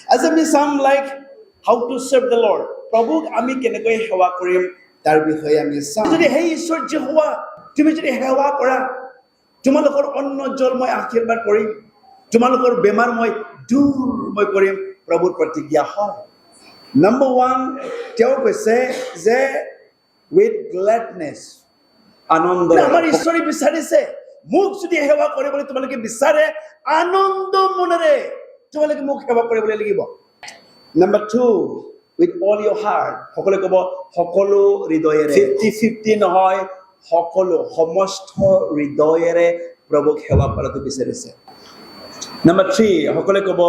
As we some like how to serve the Lord. প্ৰভুক আমি কেনেকৈ সেৱা কৰিম তাৰ বিষয়ে আমি চাম। যদি হে ঈশ্বৰ যহোৱা তুমি যদি সেৱা কৰা তোমালোকৰ অন্ন জল মই আশীৰ্বাদ কৰিম তোমালোকৰ বেমাৰ মই দূৰ মই কৰিম প্ৰভুৰ প্ৰতিজ্ঞা হয়। Number 1 তেওঁ কৈছে যে with gladness আনন্দ আমাৰ ঈশ্বৰে বিচাৰিছে মোক যদি সেৱা কৰিবলৈ তোমালোকে বিচাৰে আনন্দ মনেৰে তোমালোকে মোক সেৱা কৰিবলৈ লাগিব। Number 2 with all your heart সকলো কব সকলো হৃদয়েৰে 50-50 নহয় সকলো সমস্ত হৃদয়েৰে প্ৰভুক সেৱা কৰাটো বিচাৰিছে। Number 3 সকলো কব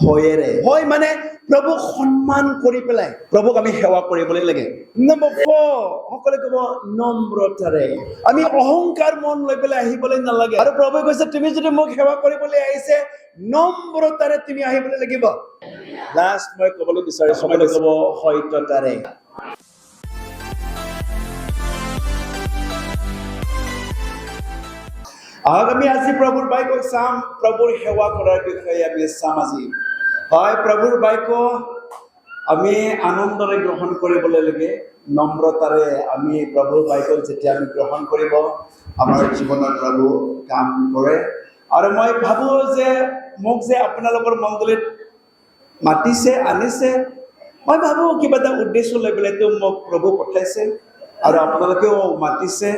ভয়েৰে ভয় মানে প্ৰভুক সন্মান কৰি পেলাই প্ৰভুক আমি সেৱা কৰিবলৈ লাগে। Number 4 সকলো কব নম্ৰতাৰে আমি অহংকাৰ মন লৈ পেলাই আহিবলৈ নালাগে আৰু প্ৰভুৱে কৈছে তুমি যদি মোক সেৱা কৰিবলৈ আহিছে নম্ৰতাৰে তুমি আহিবলৈ লাগিব। লাষ্ট মই ক'বলৈ বিচাৰিছো সকলো কব সত্যতাৰে। আমি আজি প্ৰভুৰ বাক্য চাম প্ৰভুৰ সেৱা কৰাৰ বিষয়ে আমি চাম আজি। হয় প্ৰভুৰ বাক্য আমি আনন্দৰে গ্ৰহণ কৰিবলৈ লাগে নম্ৰতাৰে আমি প্ৰভুৰ বাক্য যেতিয়া আমি গ্ৰহণ কৰিব আমাৰ জীৱনত প্ৰভু কাম কৰে। আৰু মই ভাবো যে মোক যে আপোনালোকৰ মণ্ডলীত মাতিছে আনিছে মই ভাবো কিবা এটা উদ্দেশ্য লৈ পেলাইতো মোক প্ৰভু পঠাইছে আৰু আপোনালোকেও মাতিছে।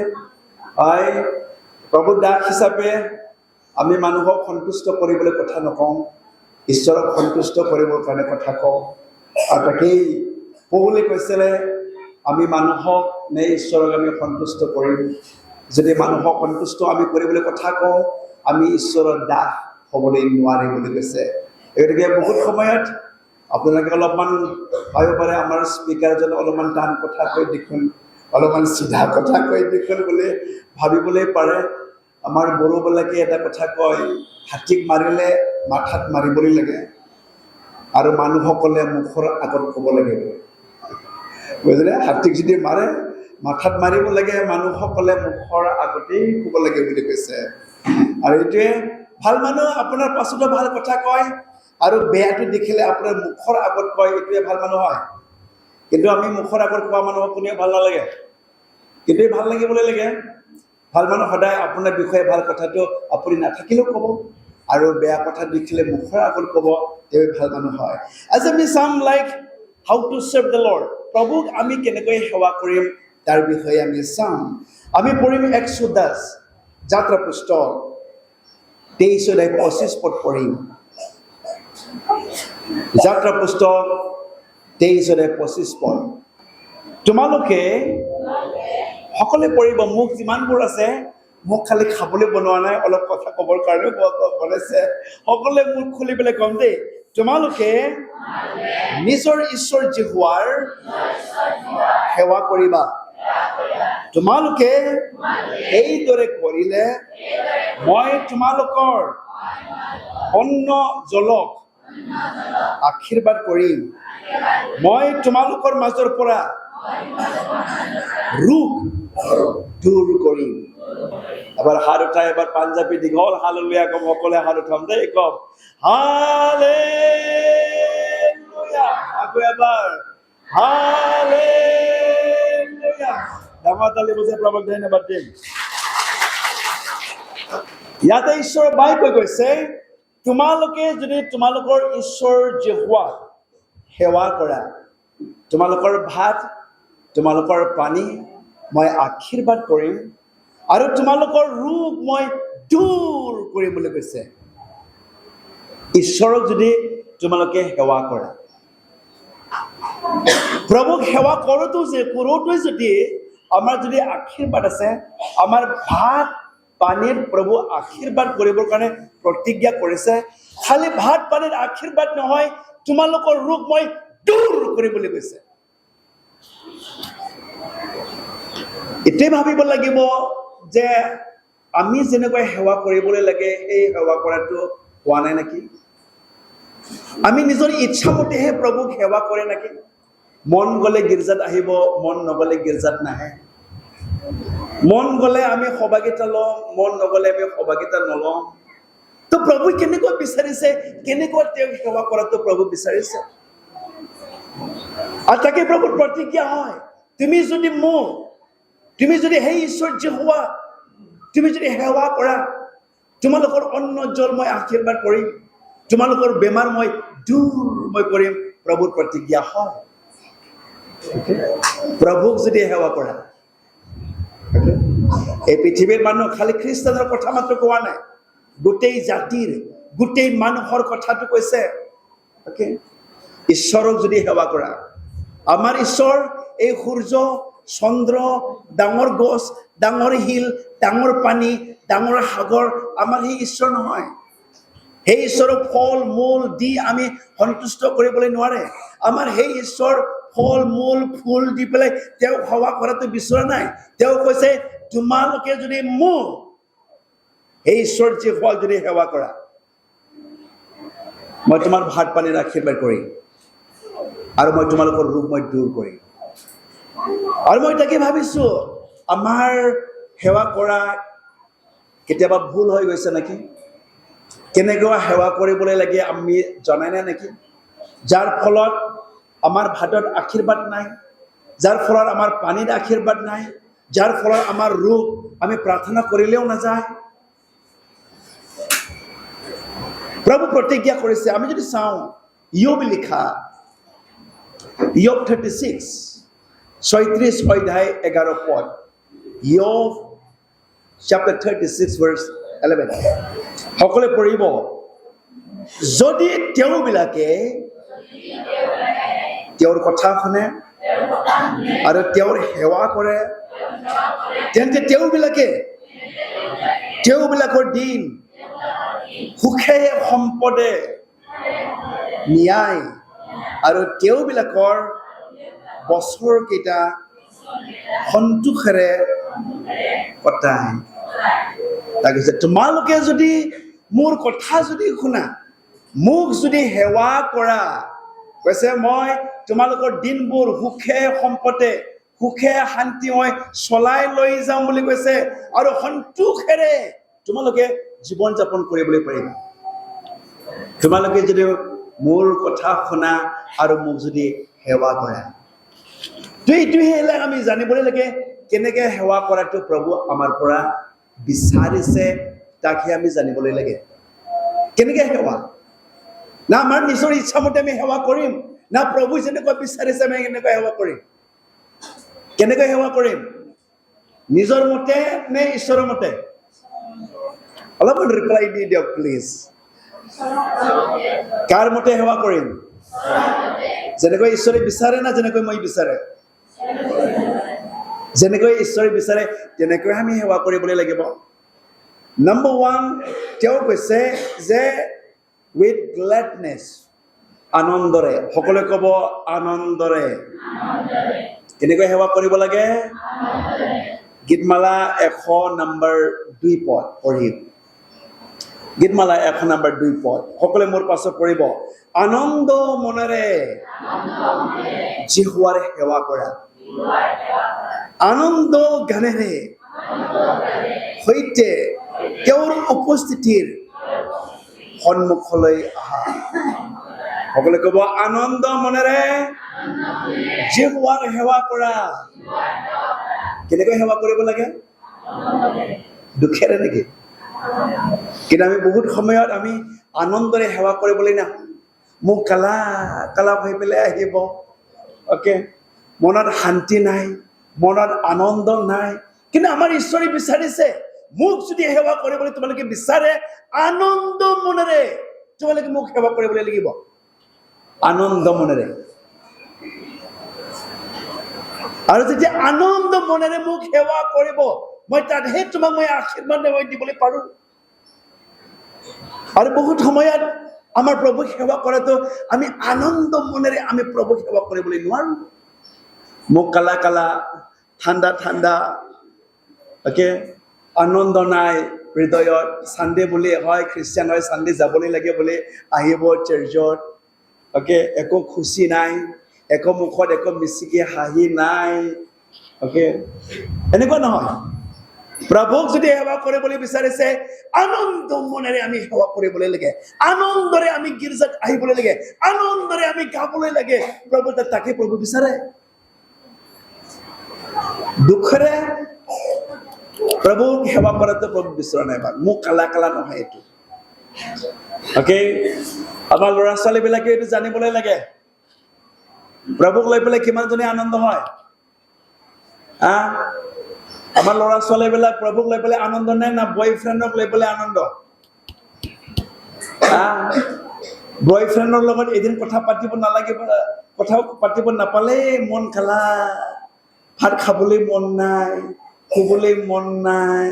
হয় প্ৰভুৰ দাস হিচাপে আমি মানুহক সন্তুষ্ট কৰিবলৈ কথা নকওঁ ঈশ্বৰক সন্তুষ্ট কৰিবৰ কাৰণে কথা কওঁ। আৰু তাকেই পৌলে কৈছিলে আমি মানুহক নে ঈশ্বৰক আমি সন্তুষ্ট কৰিম। যদি মানুহক সন্তুষ্ট আমি কৰিবলৈ কথা কওঁ আমি ঈশ্বৰৰ দাস হ'বলৈ নোৱাৰিম বুলি কৈছে। গতিকে বহুত সময়ত আপোনালোকে অলপমান ভাবিব পাৰে আমাৰ স্পীকাৰজন অলপমান টান কথা কৈ দেখোন অলপমান চিধা কথা কৈ দেখোন বুলি ভাবিবলৈ পাৰে। আমাৰ বড়োবিলাকে এটা কথা কয় হাতীক মাৰিলে মাথাত মাৰিবলৈ লাগে আৰু মানুহসকলে মুখৰ আগত ক'ব লাগে বুজিলে। হাতীক যদি মাৰে মাথাত মাৰিব লাগে মানুহসকলে মুখৰ আগতেই ক'ব লাগে বুলি কৈছে। আৰু এইটোৱে ভাল মানুহ আপোনাৰ পাছতো ভাল কথা কয় আৰু বেয়াটো দেখিলে আপোনাৰ মুখৰ আগত কয় এইটোৱে ভাল মানুহ হয়। কিন্তু আমি মুখৰ আগত কোৱা মানুহক কোনেও ভাল নালাগে কিন্তু ভাল লাগিবলৈ লাগে। ভাল মানুহ সদায় আপোনাৰ বিষয়ে ভাল কথাটো আপুনি নাথাকিলেও ক'ব আৰু বেয়া কথা দেখিলে মুখৰ আগত ক'ব তেওঁ ভাল মানুহ হয়। As we some like how to serve the Lord প্ৰভুক আমি কেনেকৈ সেৱা কৰিম তাৰ বিষয়ে আমি চাম। আমি পঢ়িম এক্সোডাছ যাত্ৰা পুস্তক 23-25 পদ পঢ়িম। যাত্ৰা পুস্তক 23-25 পদ তোমালোকে সকলোৱে পঢ়িব। মোক যিমানবোৰ আছে মোক খালি খাবলৈ বনোৱা নাই অলপ কথা ক'বৰ কাৰণে বনাইছে সকলোৱে মোক খুলি পেলাই কম দেই। তোমালোকে নিজৰ ঈশ্বৰ যহোৱাৰ সেৱা কৰিবা তোমালোকে এইদৰে কৰিলে মই তোমালোকৰ অন্ন জলক আশীৰ্বাদ কৰিম মই তোমালোকৰ মাজৰ পৰা ৰোগ দূৰ কৰিম। এবাৰ হাত উঠাই এবাৰ পাঞ্জাবী দীঘল হালেলুয়া কম সকলোৱে হাত উঠাম দেই কম হালেলুয়া। আকৌ এবাৰ হালেলুয়া। ডাঙৰ তালি বজাই প্ৰভুক ধন্যবাদ দিম। ইয়াতে ঈশ্বৰৰ বাক্য কৈছে তোমালোকে যদি তোমালোকৰ ঈশ্বৰ যহোৱাক সেৱা কৰা তোমালোকৰ ভাত তোমালোকৰ পানী মই আশীৰ্বাদ কৰিম আৰু তোমালোকৰ ৰোগ মই দূৰ কৰিম বুলি কৈছে। ঈশ্বৰক যদি তোমালোকে সেৱা কৰা প্ৰভুক সেৱা কৰোঁতে যদি আমাৰ যদি আশীৰ্বাদ আছে আমাৰ ভাত পানীৰ প্ৰভু আশীৰ্বাদ কৰিবৰ কাৰণে প্ৰতিজ্ঞা কৰিছে। খালি ভাত পানীৰ আশীৰ্বাদ নহয় তোমালোকৰ ৰোগ মই দূৰ কৰিম বুলি কৈছে। এতে ভাবিব লাগিব যে আমি যেনেকৈ সেৱা কৰিবলৈ লাগে এই সেৱা কৰাটো হোৱা নাই নেকি? আমি নিজৰ ইচ্ছামতেহে প্ৰভুক সেৱা কৰে নেকি? মন গ'লে গীৰ্জাত আহিব মন নগ'লে গীৰ্জাত নাহে। মন গ'লে আমি সভাগীতা লওঁ মন নগ'লে আমি সভাগীতা নলওঁ। তো প্ৰভু কেনেকৈ বিচাৰিছে, কেনেকৈ তেওঁক সেৱা কৰাটো প্ৰভু বিচাৰিছে। আৰু তাকে প্ৰভুৰ প্ৰতিজ্ঞা হয়, তুমি যদি সেই ঈশ্বৰ যহোৱা তুমি যদি সেৱা কৰা, তোমালোকৰ অন্ন জল মই আশীৰ্বাদ কৰিম, তোমালোকৰ বেমাৰ মই দূৰ কৰিম। প্ৰভুৰ প্ৰতিজ্ঞা হয়। প্ৰভুক যদি সেৱা কৰা, এই পৃথিৱীৰ মানুহ খালি খ্ৰীষ্টানৰ কথা মাত্ৰ কোৱা নাই, গোটেই জাতিৰ, গোটেই মানুহৰ কথাটো কৈছে। ঈশ্বৰক যদি সেৱা কৰা, আমাৰ ঈশ্বৰ এই সূৰ্য, চন্দ্ৰ, ডাঙৰ গছ, ডাঙৰ শিল, ডাঙৰ পানী, ডাঙৰ সাগৰ আমাৰ সেই ঈশ্বৰ নহয়। সেই ঈশ্বৰক ফল মূল দি আমি সন্তুষ্ট কৰিবলৈ নোৱাৰে। আমাৰ সেই ঈশ্বৰ ফল মূল ফুল দি পেলাই তেওঁক সেৱা কৰাটো বিচৰা নাই। তেওঁ কৈছে, তোমালোকে যদি মোক সেই ঈশ্বৰ যহোৱাক যদি সেৱা কৰা, মই তোমাৰ ভাত পানীৰ আশীৰ্বাদ কৰিম, আৰু মই তোমালোকৰ ৰোগ মই দূৰ কৰিম। আৰু মই তাকে ভাবিছো, আমাৰ সেৱা কৰা কেতিয়াবা ভুল হৈ গৈছে নেকি? কেনেকুৱা সেৱা কৰিবলৈ লাগে আমি জনাই নাই নেকি? যাৰ ফলত আমাৰ ভাতত আশীৰ্বাদ নাই, যাৰ ফলত আমাৰ পানীত আশীৰ্বাদ নাই, যাৰ ফলত আমাৰ ৰোগ আমি প্ৰাৰ্থনা কৰিলেও নাযায়। প্ৰভু প্ৰতিজ্ঞা কৰিছে। আমি যদি চাওঁ ইয়োব লিখা, ইয়োব 36 অধ্যায় 11 পদ, ইয়োব chapter 36 verse 11, সকলোৱে পঢ়িব। যদি তেওঁবিলাকে তেওঁৰ কথা শুনে আৰু তেওঁৰ সেৱা কৰে, তেন্তে তেওঁবিলাকৰ দিন সুখে সম্পদে ন্যায় আৰু তেওঁবিলাকৰ বছৰ কেইটা সন্তোষেৰে কটায়। তাৰপিছত তোমালোকে যদি মোৰ কথা যদি শুনা, মোক যদি সেৱা কৰা, কৈছে মই তোমালোকৰ দিনবোৰ সুখে সম্পদে, সুখে শান্তি মই চলাই লৈ যাম বুলি কৈছে, আৰু সন্তোষেৰে তোমালোকে জীৱন যাপন কৰিবলৈ পাৰিবা। তোমালোকে যদি মোৰ কথা শুনা আৰু মোক যদি সেৱা কৰা। এইটোহে আমি জানিবলৈ লাগে, কেনেকে সেৱা কৰাটো প্ৰভু আমাৰ পৰা বিচাৰিছে, তাকহে আমি জানিবলৈ লাগে। কেনেকে সেৱা, না আমাৰ নিজৰ ইচ্ছামতে আমি সেৱা কৰিম, না প্ৰভু যেনেকৈ বিচাৰিছে আমি কেনেকৈ সেৱা কৰিম। কেনেকৈ সেৱা কৰিম? নিজৰ মতে নে ঈশ্বৰৰ মতে? অলপমান ৰিপ্লাই দি দিয়ক প্লিজ। কাৰ মতে সেৱা কৰিম? যেনেকৈ ঈশ্বৰে বিচাৰে না যেনেকৈ মই বিচাৰে? যেনেকৈ ঈশ্বৰে বিচাৰে তেনেকৈ আমি সেৱা কৰিবলৈ লাগিব। নম্বৰ 1, তেওঁ কৈছে যে উইথ গ্লেডনেছ, আনন্দৰে। সকলোৱে ক'ব আনন্দৰে। কেনেকৈ সেৱা কৰিব লাগে? গীতমালা 100 নম্বৰ 2 পদ পঢ়িম। গীতমালা 100 নম্বৰ 2 পদ, সকলোৱে মোৰ পাছত পঢ়িব। আনন্দ মনেৰে জিহুৱাৰ সেৱা কৰা, আনন্দ গানেৰে সৈতে তেওঁৰ উপস্থিতিৰ সন্মুখলৈ আহা। সকলোৱে ক'ব আনন্দ মনেৰে জিহুৱাৰ সেৱা কৰা। কেনেকৈ সেৱা কৰিব লাগে? দুখেৰে নেকি? কিন্তু আমি বহুত সময়ত আমি আনন্দৰে সেৱা কৰিবলৈ নাহোঁ। মোক কালা হৈ পেলাই আহিব। মনত শান্তি নাই, মনত আনন্দ নাই। কিন্তু আমাৰ ঈশ্বৰে বিচাৰিছে, মোক যদি সেৱা কৰিবলৈ তোমালোকে বিচাৰে, আনন্দ মনেৰে তোমালোকে মোক সেৱা কৰিবলৈ লাগিব। আনন্দ মনেৰে। আৰু যেতিয়া আনন্দ মনেৰে মোক সেৱা কৰিব, মই তাতহে তোমাক মই আশীৰ্বাদ দিবলৈ পাৰোঁ। আৰু বহুত সময়ত আমাৰ প্ৰভুক সেৱা কৰাটো আমি আনন্দ মনেৰে আমি প্ৰভুক সেৱা কৰিবলৈ নোৱাৰো। মোক কালা ঠাণ্ডা, আনন্দ নাই হৃদয়ত। চানডে বুলি হয়, খ্ৰীষ্টিয়ান হয়, চানডে যাবলৈ লাগে বুলি আহিব চাৰ্চত। একো খুচি নাই, একো মুখত একো মিচিকি হাঁহি নাই। এনেকুৱা নহয়। প্ৰভুক যদি সেৱা কৰিবলৈ বিচাৰিছে আনন্দ মনেৰে আমি সেৱা কৰিবলৈ লাগে, আনন্দৰে আমি গীৰ্জাত আহিবলৈ লাগে, আনন্দৰে আমি গাবলৈ লাগে। প্ৰভু তাকে প্ৰভু বিচাৰে। দুখৰে প্ৰভুক সেৱা কৰাটো প্ৰভু বিচৰা নাই। মোক কালা কালা নহয় এইটো। অকে, আমাৰ ল'ৰা ছোৱালী বিলাকে এইটো জানিবলৈ লাগে। প্ৰভুক লৈ পেলাই কিমানজনী আনন্দ হয়? আমাৰ ল'ৰা ছোৱালী বিলাক প্ৰভুক লৈ পেলাই আনন্দ নাই না বয়ফ্ৰেণ্ডক লৈ পেলাই আনন্দ? বয়ফ্ৰেণ্ডৰ লগত এদিন কথা পাতিব নালাগিব, কথা পাতিব নাপালে মন খালা, ভাত খাবলৈ মন নাই, শুবলৈ মন নাই।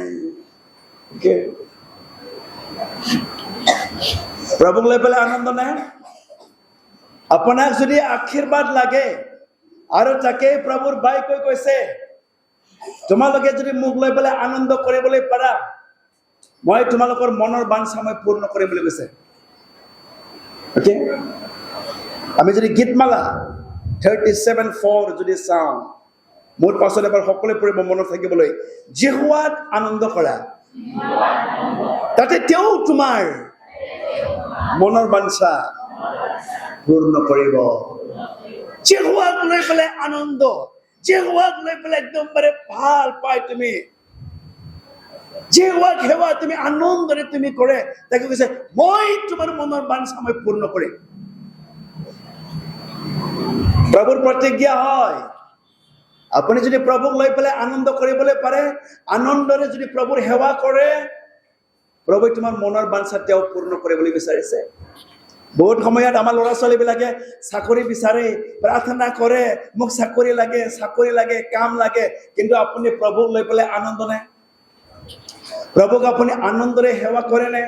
প্ৰভুক লৈ পেলাই আনন্দ নাই। আপোনাক যদি আশীৰ্বাদ লাগে আৰু তাকে প্ৰভুৰ বাক্যই কৈছে, তোমালোকে যদি মোক লৈ পেলাই আনন্দ কৰিবলৈ পাৰা, মই তোমালোকৰ মনৰ বাঞ্ছা মই পূৰ্ণ কৰিবলৈ কৈছে। অকে, আমি যদি গীতমালা 37:4 যদি চাওঁ, মোৰ পাছত এবাৰ সকলোৱে পঢ়িব মনত থাকিবলৈ, যহোৱাত আনন্দ কৰা, তাতে তেওঁ তোমাৰ মনৰ বাঞ্ছা পূৰ্ণ কৰিব। যহোৱাক লৈ পেলাই আনন্দ, যহোৱাক লৈ পেলাই একদমবাৰে ভাল পায় তুমি, যহোৱাক সেৱা তুমি আনন্দৰে তুমি কৰে, তাকে কৈছে মই তোমাৰ মনৰ বাঞ্ছা মই পূৰ্ণ কৰিম। প্ৰভুৰ প্ৰতিজ্ঞা হয়, আপুনি যদি প্ৰভুক লৈ পেলাই আনন্দ কৰিবলৈ পাৰে, আনন্দৰে যদি প্ৰভুৰ সেৱা কৰে, প্ৰভুৱে তোমাৰ মনৰ বাঞ্ছা তেওঁ পূৰ্ণ কৰিবলৈ বিচাৰিছে। বহুত সময়ত আমাৰ ল'ৰা ছোৱালী বিলাকে চাকৰি বিচাৰে, প্ৰাৰ্থনা কৰে, মোক চাকৰি লাগে, চাকৰি লাগে, কাম লাগে, কিন্তু আপুনি প্ৰভুক লৈ পেলাই আনন্দ নাই। প্ৰভুক আপুনি আনন্দৰে সেৱা কৰে নে?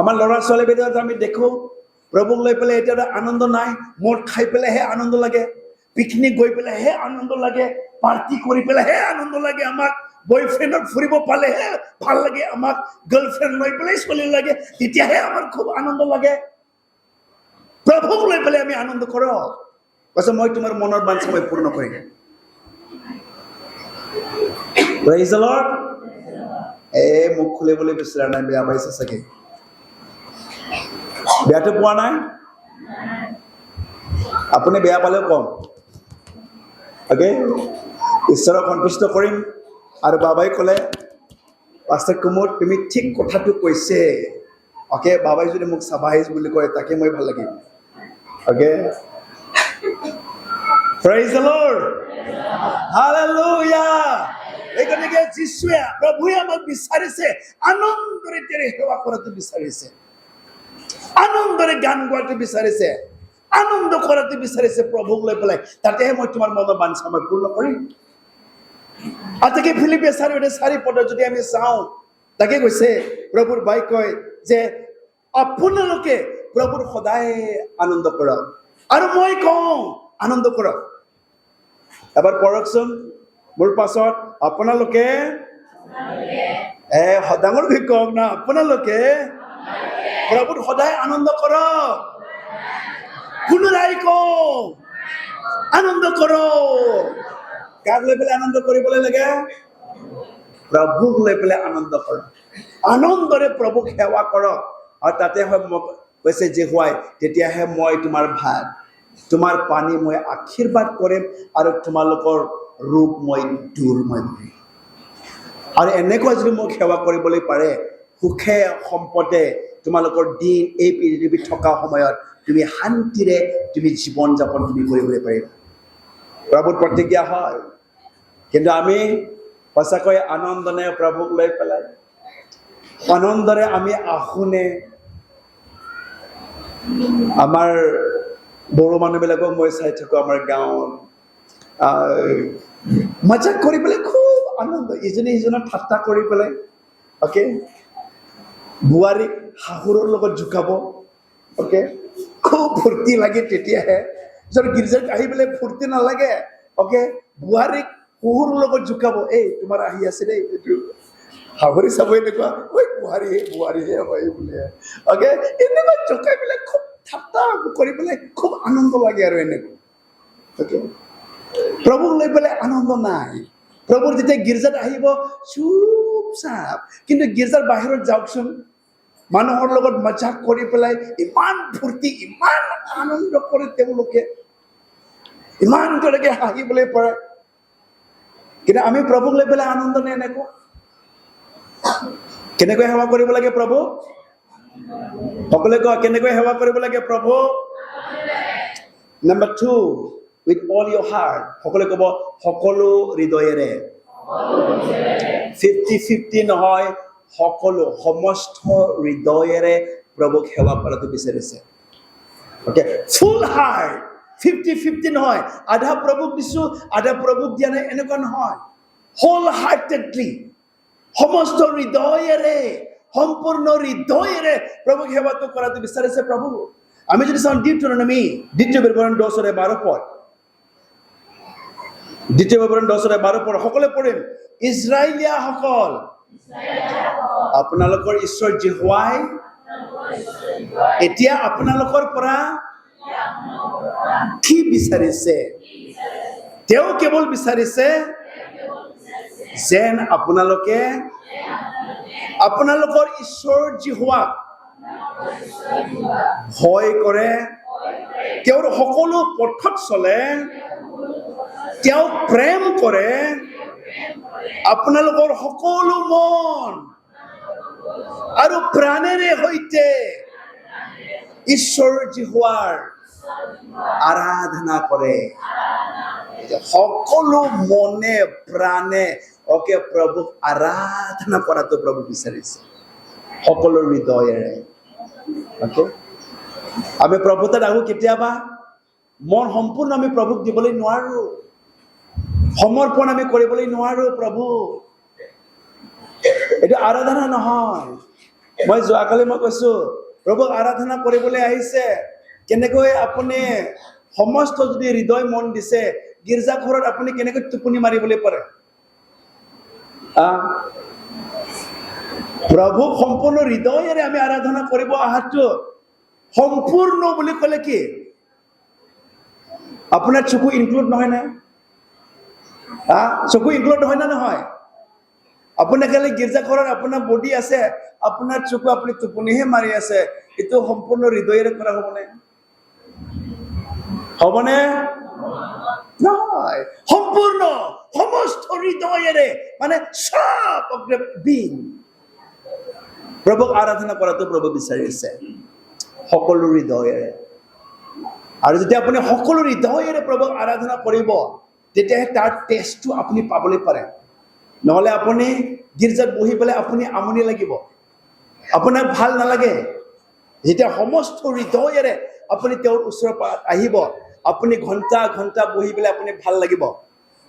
আমাৰ ল'ৰা ছোৱালী বিলাক আমি দেখো প্ৰভুক লৈ পেলাই এতিয়া আনন্দ নাই। মদ খাই পেলাইহে আনন্দ লাগে, পিকনিক গৈ পেলাইহে আনন্দ লাগে, পাৰ্টি কৰি পেলাইহে আনন্দ লাগে, আমাক বয়ফ্ৰেণ্ডত ফুৰিব পালেহে ভাল লাগে, আমাক গাৰ্লফ্ৰেণ্ড লৈ পেলাই চলি লাগে, তেতিয়াহে আমাৰ খুব আনন্দ লাগে। প্ৰভুক লৈ পেলাই আমি আনন্দ কৰো, কৈছে মই তোমাৰ মনৰ বাঞ্ছা মই পূৰ্ণ কৰিম। Praise the Lord. মুখ খুলিবলৈ বিচৰা নাই, বেয়া পাইছে চাগে? বেয়াটো পোৱা নাই? আপুনি বেয়া পালেও কম। অকে, ঈশ্বৰক সন্তুষ্ট কৰিম। আৰু বাবাই ক'লে, পাষ্টাৰ কুমুদ তুমি ঠিক কথাটো কৈছে। অকে, বাবাই যদি মোক চাবাইজ বুলি কয়, তাকে মই ভাল লাগিম। Okay, Praise the Lord. Hallelujah. এইগতিকে যিশুৱে প্ৰভুৱে আমাক বিচাৰিছে আনন্দৰে তেৰে সেৱা কৰাটো বিচাৰিছে, আনন্দৰে গান গোৱাটো বিচাৰিছে, আনন্দ কৰাটো বিচাৰিছে প্ৰভুক লৈ পেলাই। তাতেহে মই তোমাৰ মনৰ বাঞ্ছা মই পূৰ্ণ কৰিম। আৰু তাকে ফিলিপিয়াৰ 4:4 যদি আমি চাওঁ, তাকে কৈছে প্ৰভুৰ বাক্যই যে আপোনালোকে প্ৰভুৰ সদায় আনন্দ কৰক, আৰু মই কওঁ আনন্দ কৰক। এবাৰ পঢ়কচোন মোৰ পাছত, আপোনালোকে ডাঙৰ ভি কওক না, আপোনালোকে প্ৰভুৰ সদায় আনন্দ কৰক। পুনৰাই কওক আনন্দ কৰক। কাক লৈ পেলাই আনন্দ কৰিবলৈ লাগে? প্ৰভুক লৈ পেলাই আনন্দ কৰক, আনন্দৰে প্ৰভুক সেৱা কৰক। আৰু তাতে হয় মোক কৈছে যেহুৱাই, তেতিয়াহে মই তোমাৰ ভাত, তোমাৰ পানী মই আশীৰ্বাদ কৰিম, আৰু তোমালোকৰ ৰোগ মই দূৰ মই কৰিম। আৰু এনেকুৱা যদি মোক সেৱা কৰিবলৈ পাৰে, সুখে সম্পদে তোমালোকৰ দিন এই পৃথিৱীত থকা সময়ত তুমি শান্তিৰে তুমি জীৱন যাপন তুমি কৰিবলৈ পাৰিবা। প্ৰভুৰ প্ৰতিজ্ঞা হয়। কিন্তু আমি সঁচাকৈ আনন্দনে প্ৰভুক লৈ পেলাই আনন্দৰে আমি আহোনে? আমাৰ বড়ো মানুহবিলাকক মই চাই থাকোঁ, আমাৰ গাঁৱত মজা কৰি পেলাই খুব আনন্দ, ইজনে সিজনক ঠাট্টা কৰি পেলাই। অকে, বোৱাৰীক শাহুৰৰ লগত জোকাব। অকে, খুব ফূৰ্তি লাগে তেতিয়াহে। যদি গীৰ্জাত আহি পেলাই ফূৰ্তি নালাগে, অকে, বোৱাৰীক শহুৰৰ লগত জোকাব, এই তোমাৰ আহি আছে দেই, এইটো শাহুৰি চাব এনেকুৱা, ঐ বোৱাৰীহে হয় বোলে। অকে, এনেকুৱা জোকাই পেলাই খুব ঠাট্টা কৰি পেলাই খুব আনন্দ লাগে আৰু এনেকুৱা। অকে, প্ৰভুক লৈ পেলাই আনন্দ নাই। প্ৰভুৰ যেতিয়া গীৰ্জাত আহিব চুপচাপ, কিন্তু গীৰ্জাৰ বাহিৰত যাওকচোন, মানুহৰ লগত মজাক কৰি পেলাই ইমান ফূৰ্তি, ইমান আনন্দ কৰে তেওঁলোকে, ইমান তেওঁলোকে হাঁহিবলৈ পাৰে। কিন্তু আমি প্ৰভুক লৈ পেলাই আনন্দ নে এনেকুৱা? কেনেকৈ সেৱা কৰিব লাগে প্ৰভু? সকলোৱে কয়, কেনেকৈ সেৱা কৰিব লাগে প্ৰভু? Number 2, with all your heart. সকলোৱে ক'ব, সকলো হৃদয়েৰে। 50-50 নহয়, সকলো, সমস্ত হৃদয়েৰে প্ৰভুক সেৱা কৰাটো বিচাৰিছে। Okay, full heart, 50-50 নহয়, আধা প্ৰভুক দিছো, আধা প্ৰভুক দিয়া নাই, এনেকুৱা নহয়। হোল হাৰ্টেডলি, সমস্ত হৃদয়েৰে, সম্পূৰ্ণ হৃদয়েৰে প্ৰভুক সেৱাটো কৰাটো বিচাৰিছে প্ৰভু। আমি যদি চাওঁ ডিউটেৰনমি, দ্বিতীয় বিৱৰণ 10:12 পদ, দ্বিতীয় বিৱৰণ 10:12 পদ, সকলোৱে পঢ়িম। ইজৰাইলীয়াসকল, আপোনালোকৰ ঈশ্বৰ জিহুৱাই এতিয়া আপোনালোকৰ পৰা কি বিচাৰিছে? তেওঁ কেৱল বিচাৰিছে যেন আপোনালোকে আপোনালোকৰ ঈশ্বৰ জিহুৱাক ভয় কৰে, তেওঁৰ সকলো পথত চলে, তেওঁক প্ৰেম কৰে, আপোনালোকৰ সকলো মন আৰু প্ৰাণেৰে সৈতে ঈশ্বৰ জিহুৱাৰ আৰাধনা কৰে। সকলো মনে প্ৰাণে প্ৰভুক আৰাধনা কৰাটো প্ৰভু বিচাৰিছে, সকলো হৃদয়েৰে। আমি প্ৰভু তাত আহো, কেতিয়াবা মন সম্পূৰ্ণ আমি প্ৰভুক দিবলৈ নোৱাৰো, সমৰ্পণ আমি কৰিবলৈ নোৱাৰো। প্ৰভু, এইটো আৰাধনা নহয়। মই যোৱাকালি কৈছো, প্ৰভুক আৰাধনা কৰিবলৈ আহিছে, কেনেকৈ আপুনি সমস্ত যদি হৃদয় মন দিছে, গীৰ্জাঘৰত আপুনি কেনেকৈ টোপনি মাৰিবলৈ পাৰে? প্ৰভুক সম্পূৰ্ণ হৃদয়েৰে আমি আৰাধনা কৰিব অহাটো, সম্পূৰ্ণ বুলি ক'লে কি আপোনাৰ চকু ইনক্লুড নহয় নে? চকু ইনক্লুড হয় না নহয়? আপোনাৰ খালি গীৰ্জাঘৰত আপোনাৰ বডি আছে, আপোনাৰ চকু আপুনি টোপনিহে মাৰি আছে, এইটো সম্পূৰ্ণ হৃদয়েৰে কৰা হ'বনে? হ'বনে? নহয়, সম্পূৰ্ণ সমস্ত হৃদয়েৰে, মানে সব বিং প্ৰভুক আৰাধনা কৰাটো প্ৰভু বিচাৰিছে, সকলো হৃদয়েৰে। আৰু যেতিয়া আপুনি সকলো হৃদয়েৰে প্ৰভুক আৰাধনা কৰিব, তেতিয়াহে তাৰ টেষ্টটো আপুনি পাবলৈ পাৰে। নহ'লে আপুনি গীৰ্জাত বহি পেলাই আপুনি আমনি লাগিব, আপোনাক ভাল নালাগে। যেতিয়া সমস্ত হৃদয়েৰে আপুনি তেওঁৰ ওচৰৰ পৰা আহিব, আপুনি ঘণ্টা ঘণ্টা বহি পেলাই আপুনি ভাল লাগিব।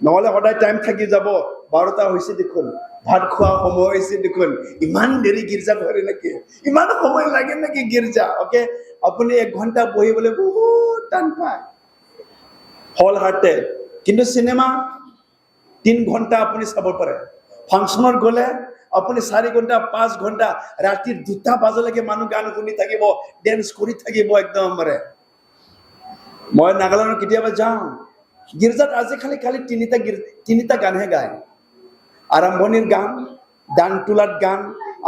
নহ'লে সদায় টাইম থাকি যাব, 12টা হৈছে দেখোন, ভাত খোৱা সময় হৈছে দেখোন, ইমান দেৰি গীৰ্জা ধৰে নেকি, ইমান সময় লাগে নেকি গীৰ্জা? আপুনি 1 ঘণ্টা বহিবলৈ বহুত টান পায়, হোল হাৰ্টেড। কিন্তু চিনেমা 3 ঘণ্টা আপুনি চাব পাৰে, ফাংচনত গ'লে আপুনি 4 ঘণ্টা 5 ঘণ্টা, ৰাতিৰ 2টা বজালৈকে মানুহ গান শুনি থাকিব, ডেন্স কৰি থাকিব একদম। মই নাগালেণ্ডত কেতিয়াবা যাওঁ, গীৰ্জাত আজিকালি খালি 3টা গানহে গায়। আৰম্ভণিৰ গান, দান তোলাত গান,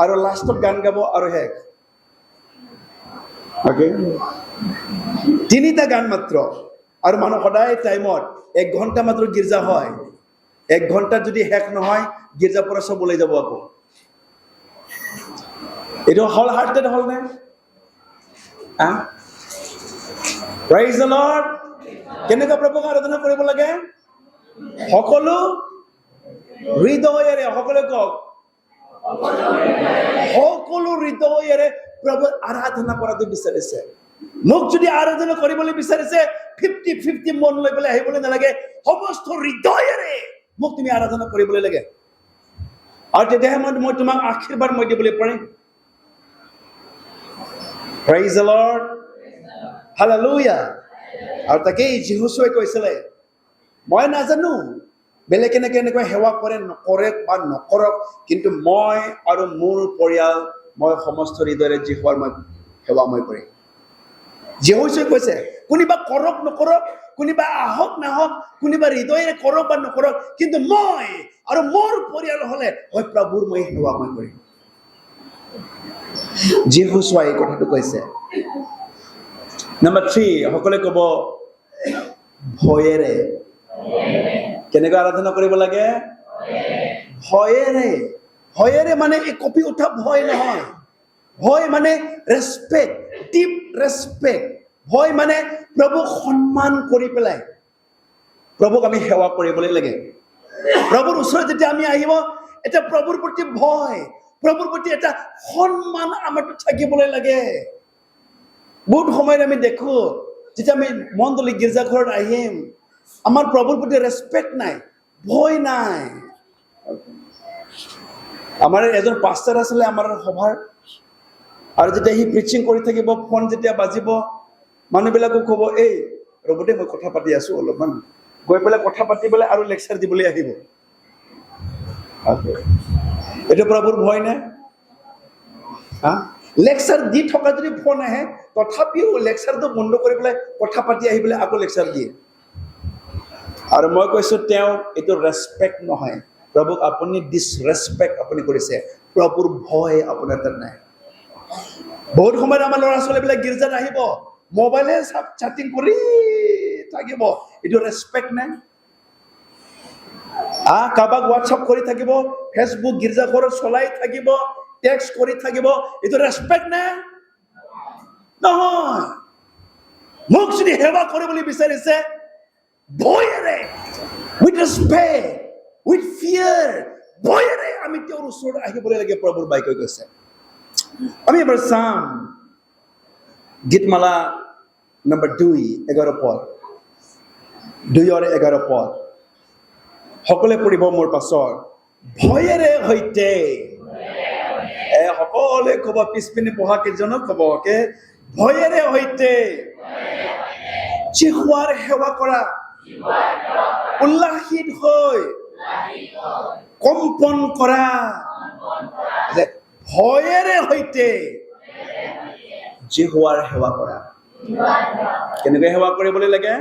আৰু লাষ্টত গান গাব আৰু শেষ। 3টা গান মাত্ৰ। আৰু মানুহ সদায় টাইমত 1 ঘণ্টা মাত্ৰ গীৰ্জা হয়, 1 ঘণ্টাত যদি শেষ নহয়, গীৰ্জাৰ পৰা চব ওলাই যাব আকৌ। এইটো হোল হাৰ্টেড হ'ল নে? Praise the Lord. কেনেকৈ প্ৰভুক আৰাধনা কৰিব লাগে? সকলো হৃদয়েৰে, সকলোৱে কওক, সকলো হৃদয়েৰে প্ৰভুক আৰাধনা কৰাটো বিচাৰিছে। মোক যদি আৰাধনা কৰিবলৈ বিচাৰিছে, 50-50 মন লৈ পেলাই আহিবলৈ নালাগে, সমস্ত হৃদয়েৰে মোক তুমি আৰাধনা কৰিবলৈ লাগে। আৰু তেতিয়াহে মই তোমাক আশীৰ্বাদ মই দিবলৈ পাৰিম। Praise the Lord. Hallelujah. আৰু তাকেই যীশুৱে কৈছিলে, মই নাজানো বেলেগ কেনেকৈ সেৱা কৰে বা নকৰক, কিন্তু মই আৰু মোৰ পৰিয়াল, মই সমস্ত হৃদয়েৰে যীশুৰ মই সেৱা মই কৰিম। যীশুৱে কৈছে, কোনোবা কৰক নকৰক, কোনোবা আহক নাহক, কোনোবা হৃদয়েৰে কৰক বা নকৰক, কিন্তু মই আৰু মোৰ পৰিয়াল হলে হয় প্ৰভুৰ মই সেৱা মই কৰিম। যীশুৱাই এই কথাটো কৈছে। নম্বৰ 3, সকলোৱে ক'ব ভয়েৰে। কেনেকৈ আৰাধনা কৰিব লাগে? ভয়েৰে। ভয়েৰে মানে এই কঁপি উঠা ভয় নহয়। ভয় মানে ৰেচপেক্ট, ডিপ ৰেচপেক্ট। ভয় মানে প্ৰভুক সন্মান কৰি পেলাই প্ৰভুক আমি সেৱা কৰিবলৈ লাগে। প্ৰভুৰ ওচৰত যেতিয়া আমি আহিব, এটা প্ৰভুৰ প্ৰতি ভয়, প্ৰভুৰ প্ৰতি এটা সন্মান আমাৰ থাকিবলৈ লাগে। বহুত সময়ত আমি দেখো, যেতিয়া আমি মণ্ডলী গীৰ্জাঘৰত আহিম, আমাৰ প্ৰভুৰ প্ৰতি ৰেচপেক্ট নাই, ভয় নাই। আমাৰ এজন পাষ্টাৰ আছিলে আমাৰ সভাৰ, আৰু যেতিয়া সি প্ৰিচিং কৰি থাকিব, ফোন যেতিয়া বাজিব, মানুহবিলাকো ক'ব, এই ৰ'বতে মই কথা পাতি আছো অলপমান, গৈ পেলাই কথা পাতি পেলাই আৰু লেকচাৰ দিবলৈ আহিব। এইটো প্ৰভুৰ ভয় নে? লেকচাৰ দি থকা যদি ফোন আহে, তথাপিও লেকচাৰটো বন্ধ কৰি পেলাই কথা পাতি আহি পেলাই আকৌ লেকচাৰ দিয়ে। আৰু মই কৈছো, তেওঁ এইটো ৰেচপেক্ট নহয়। প্ৰভুক আপুনি ডিছৰেচপেক্ট আপুনি কৰিছে। প্ৰভুৰ ভয় আপোনাৰ তাত নাই। বহুত সময়ত আমাৰ ল'ৰা ছোৱালীবিলাক গীৰ্জাত আহিব, মোবাইলে চাটিং কৰি থাকিব। এইটো ৰেচপেক্ট নাই। কাৰোবাক হোৱাটছআপ কৰি থাকিব, ফেচবুক গীৰ্জাঘৰত চলাই থাকিব, টেক্সট কৰি থাকিব। এইটো ৰেচপেক্ট নাই? নহয়। মোক যদি সেৱা কৰিবলৈ বিচাৰিছে, ভয়েৰে, উইথ ৰেচপেক্ট, উইথ ফিয়াৰ, ভয়েৰে আমি তেওঁৰ ওচৰত আহিবলৈ লাগে, প্ৰভুৰ বাক্যই কৈছে। আমি এবাৰ চাম গীতমালা নম্বৰ 2, 11 পদ, 2:11 পদ। সকলোৱে পঢ়িব মোৰ পাছৰ। ভয়েৰে সৈতে, সকলোৱে ক'ব, পিছপিনে পঢ়া কেইজনক ক'ব, ভয়েৰে সৈতে যীশুৰ সেৱা কৰা, উল্লাসিত হৈ কম্পন কৰা। ভয়েৰে সৈতে যীশুৰ সেৱা কৰা। কেনেকৈ সেৱা কৰিবলৈ লাগে?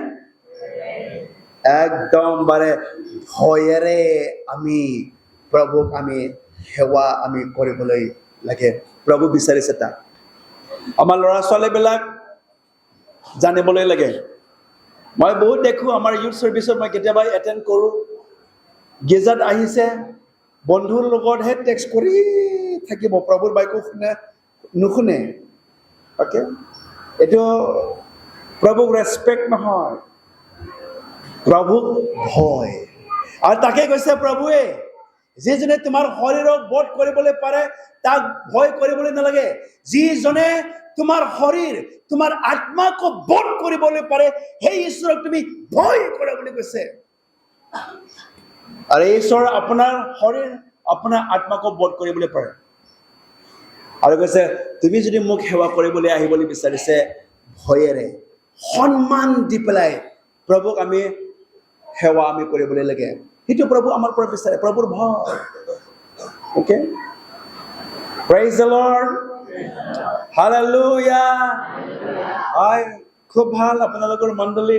একদম ভয়েৰে আমি প্ৰভুক আমি সেৱা আমি কৰিবলৈ লাগে। প্ৰভু বিচাৰিছে তাক। আমাৰ ল'ৰা ছোৱালীবিলাক জানিবলৈ লাগে। মই বহুত দেখো, আমাৰ ইউথ চাৰ্ভিচত মই কেতিয়াবা এটেণ্ড কৰোঁ, গীৰ্জাত আহিছে, বন্ধুৰ লগতহে টেক্সট কৰি থাকিব, প্ৰভুৰ বাক্য নুশুনে। এইটো প্ৰভুক ৰেচপেক্ট নহয়, প্ৰভুক ভয়। আৰু তাকে কৈছে প্ৰভুৱে, যিজনে তোমাৰ শৰীৰক বধ কৰিবলৈ পাৰে তাক ভয় কৰিবলৈ নালাগে। যিজনে তোমাৰ শৰীৰ, তোমাৰ আত্মাকো বধ কৰিবলৈ পাৰে, সেই ঈশ্বৰক তুমি ভয় কৰা বুলি কৈছে। আৰু ঈশ্বৰ আপোনাৰ শৰীৰ, আপোনাৰ আত্মাকো বধ কৰিবলৈ পাৰে। আৰু কৈছে, তুমি যদি মোক সেৱা কৰিবলৈ আহিবলৈ বিচাৰিছে, ভয়েৰে, সন্মান দি পেলাই প্ৰভুক আমি সেৱা আমি কৰিবলৈ লাগে। সেইটো প্ৰভু আমাৰ পৰা বিচাৰে, প্ৰভুৰ ভয়। Okay, praise the Lord, hallelujah. খুব ভাল আপোনালোকৰ মণ্ডলী।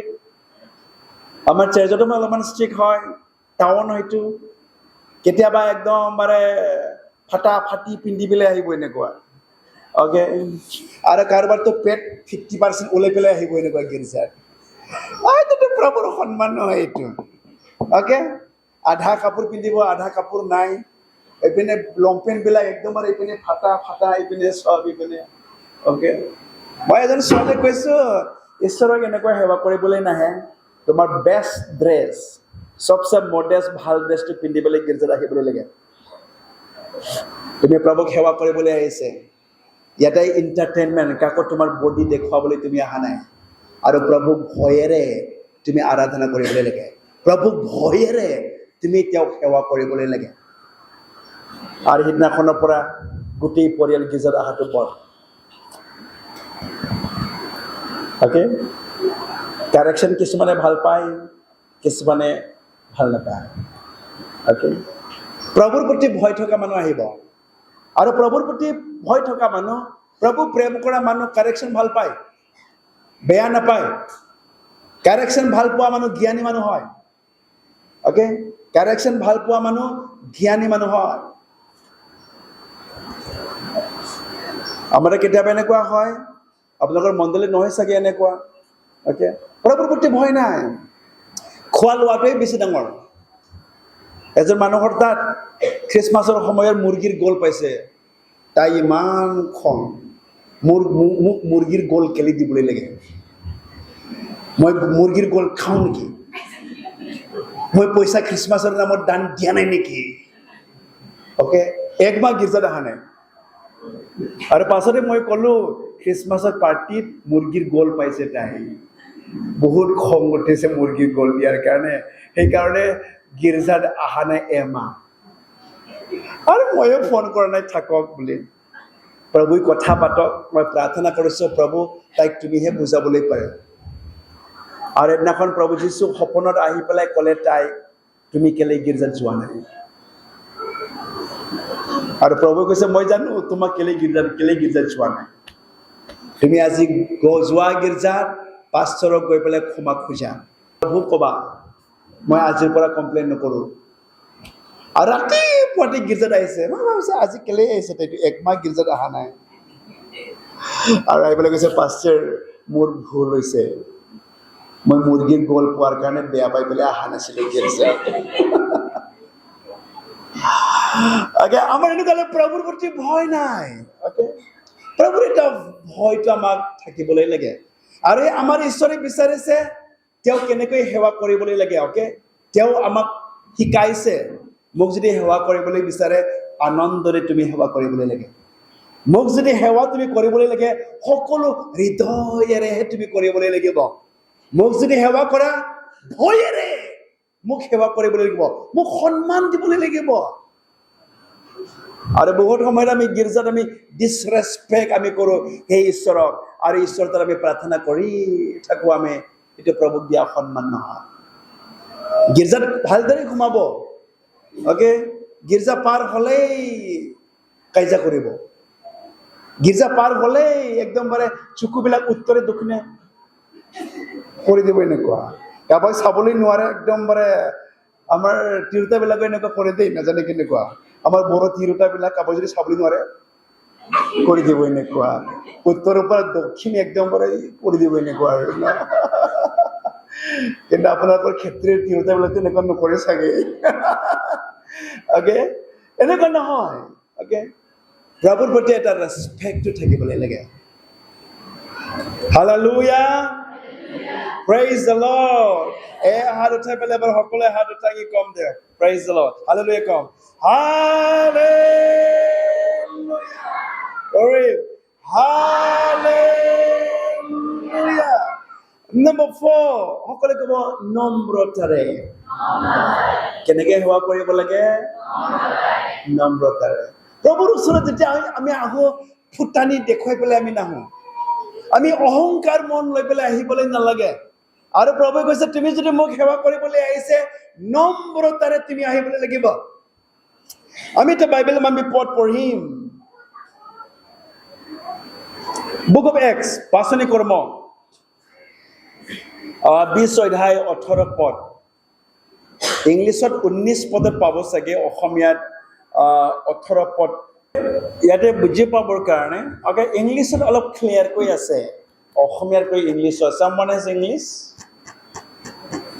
আমাৰ চাৰ্চতো অলপমান ষ্ট্ৰিক্ট হয়, টাউন হয়তো কেতিয়াবা একদম ফাটা ফাটি পিন্ধি পেলাই আহিব এনেকুৱা। অ'কে, আৰু কাৰোবাৰতো পেট 50% ওলাই পেলাই আহিব এনেকুৱা গীৰ্জাত। এইটো প্ৰভুৰ সন্মান নহয় এইটো। অ'কে, আধা কাপোৰ পিন্ধিব, আধা কাপোৰ নাই। এইপিনে লং পেণ্টবিলাক একদম এইপিনে ফাটা ফাটা, এইপিনে চব এইপিনে। অ'কে, মই এজন ছোৱালীক কৈছো, ঈশ্বৰক এনেকুৱা সেৱা কৰিবলৈ নাহে, তোমাৰ বেষ্ট ড্ৰেছ, চবচে মডেষ্ট ভাল ড্ৰেছটো পিন্ধি পেলাই গীৰ্জাত আহিবলৈ লাগে। তুমি প্ৰভুক সেৱা কৰিবলৈ আহিছে, ইয়াতে এণ্টাৰটেইনমেণ্ট, কাকো তোমাৰ বডি দেখুৱাবলৈ তুমি অহা নাই। আৰু প্ৰভুক ভয়েৰে তুমি আৰাধনা কৰিবলৈ লাগে, প্ৰভুক ভয়েৰে তুমি তেওঁক সেৱা কৰিবলৈ লাগে। আৰু সিদিনাখনৰ পৰা গোটেই পৰিয়াল গীৰ্জাত অহাটো বৰ। অ'কে, কাৰেকশ্যন কিছুমানে ভাল পায়, কিছুমানে ভাল নাপায়। অ'কে, প্ৰভুৰ প্ৰতি ভয় থকা মানুহ আহিব, আৰু প্ৰভুৰ প্ৰতি ভয় থকা মানুহ, প্ৰভু প্ৰেম কৰা মানুহ কাৰেকশ্যন ভাল পায়, বেয়া নাপায়। কাৰেকশ্যন ভাল পোৱা মানুহ জ্ঞানী মানুহ হয়। অ'কে, কাৰেকশ্যন ভাল পোৱা মানুহ জ্ঞানী মানুহ হয়। আমাৰ কেতিয়াবা এনেকুৱা হয়, আপোনালোকৰ মণ্ডলীত নহয় চাগে এনেকুৱা। অ'কে, প্ৰভুৰ প্ৰতি ভয় নাই, খোৱা লোৱাটোৱে বেছি ডাঙৰ। এজন মানুহৰ তাত খ্ৰীষ্টমাছৰ সময়ত মুৰ্গীৰ গোল পাইছে, তাই ইমান খং, মোক মুৰ্গীৰ গোল কেলি দিবলৈ লাগে, মই মুৰ্গীৰ গোল খাওঁ নেকি, মই পইচা খ্ৰীষ্টমাছৰ নামত দান দিয়া নাই নেকি। অ'কে, একমাহ গীৰ্জাত অহা নাই, আৰু পাছতে মই ক'লো খ্ৰীষ্টমাছৰ পাৰ্টিত মুৰ্গীৰ গোল পাইছে, তাই বহুত খং উঠিছে মুৰ্গীৰ গোল দিয়াৰ কাৰণে, সেইকাৰণে গীৰ্জাত অহা নাই এমাহ। আৰু ময়ো ফোন কৰা নাই থাকক বুলি, প্ৰভুই কথা পাতক, মই প্ৰাৰ্থনা কৰিছোঁ প্ৰভু তাইক তুমিহে বুজাবলৈ পাৰে। আৰু এদিনাখন প্ৰভু যীশু সপোনত আহি পেলাই ক'লে তাইক, তুমি কেলে গীৰ্জাত যোৱা নাই। আৰু প্ৰভুৱে কৈছে মই জানো তোমাক কেলে গীৰ্জাত যোৱা নাই, তুমি আজি যোৱা গীৰ্জাত পাষ্টৰক গৈ পেলাই ক্ষমা খোজা, প্ৰভুক ক'বা মই আজিৰ পৰা কমপ্লেইন নকৰোঁ। আৰু ৰাতিপুৱাতে গীৰ্জাত আহিছে, মই ভাবিছোঁ আজি কেলে আহিছে, তাইতো একমাহ গীৰ্জাত অহা নাই। আৰু আহি পেলাই কৈছে পাষ্টাৰ মোৰ ভুল হৈছে, মই মুৰ্গীৰ গোল পোৱাৰ কাৰণে বেয়া পাই পেলাই অহা নাছিলোঁ গীৰ্জাত। আমাৰ এনেকুৱা প্ৰভুৰ প্ৰতি ভয় নাই। প্ৰভুৰ এটা ভয়টো আমাক থাকিবলৈ লাগে। আৰু আমাৰ ঈশ্বৰে বিচাৰিছে তেওঁ কেনেকৈ সেৱা কৰিবলৈ লাগে। অ'কে, তেওঁ আমাক শিকাইছে, মোক যদি সেৱা কৰিবলৈ বিচাৰে আনন্দৰে তুমি সেৱা কৰিবলৈ লাগে। মোক যদি সেৱা তুমি কৰিবলৈ লাগে সকলো হৃদয়েৰেহে তুমি কৰিবলৈ লাগিব। মোক যদি সেৱা কৰা ভয়েৰে মোক সেৱা কৰিবলৈ লাগিব, মোক সন্মান দিবলৈ লাগিব। আৰু বহুত সময়ত আমি গীৰ্জাত আমি ডিছৰেছপেক্ট আমি কৰোঁ সেই ঈশ্বৰক, আৰু ঈশ্বৰৰ তাত আমি প্ৰাৰ্থনা কৰি থাকোঁ, আমি এইটো প্ৰভুক দিয়া সন্মান নহয়। গীৰ্জাত ভালদৰে সোমাব, অ'কে, গীৰ্জা পাৰ হ'লেই কাজিয়া কৰিব, গীৰ্জা পাৰ হ'লেই একদম বাৰে চকুবিলাক উত্তৰে দক্ষিণে কৰি দিব, এনেকুৱা কাৰোবাক চাবলৈ নোৱাৰে, একদম বাৰে আমাৰ তিৰোতাবিলাকে এনেকুৱা কৰে দেই, নাজানে কেনেকুৱা, আমাৰ বড়ো তিৰোতাবিলাক কাৰোবাক যদি চাবলৈ নোৱাৰে কৰি দিব এনেকুৱা, উত্তৰৰ পৰা দক্ষিণ একদম বাৰে কৰি দিব এনেকুৱা আৰু। কিন্তু আপোনালোকৰ ক্ষেত্ৰীয় তিৰোতাবিলাকে এনেকুৱা নকৰে চাগে। অ'কে, এনেকুৱা নহয়। অ'কে, প্ৰভুৰ প্ৰতি এটা ৰেছপেক্টটো থাকিবলৈ লাগে। Hallelujah, praise the Lord. হাত উঠাই পেলাই এবাৰ সকলোৱে হাত উঠাই কম দে, প্ৰেইজ দ্য লৰ্ড, হালেলুয়া কম, হালেলুয়া, হালেলুয়া। নম্বৰ 4, সকলোৱে ক'ব নম্ৰতাৰে। কেনেকে সেৱা কৰিব লাগে? নম্ৰতাৰে। প্ৰভুৰ ওচৰত যেতিয়া আমি আহোঁ, ফুটানি দেখুৱাই পেলাই আমি নাহো, আমি অহংকাৰ মন লৈ পেলাই আহিবলৈ নালাগে। আৰু প্ৰভুৱে কৈছে তুমি যদি মোক সেৱা কৰিবলৈ আহিছে নম্ৰতাৰে তুমি আহিবলৈ লাগিব। আমি এতিয়া বাইবেল আমি পদ পঢ়িম, বুক অফ এক্স, পাচনি কৰ্ম 20 অধ্যায় 18 পদ। ইংলিছত 19 পদত পাব চাগে, অসমীয়াত 18 পদ। ইয়াতে বুজি পাবৰ কাৰণে অ'কে, ইংলিছত অলপ ক্লিয়াৰকৈ আছে, অসমীয়াতকৈ ইংলিছত। Someone has English?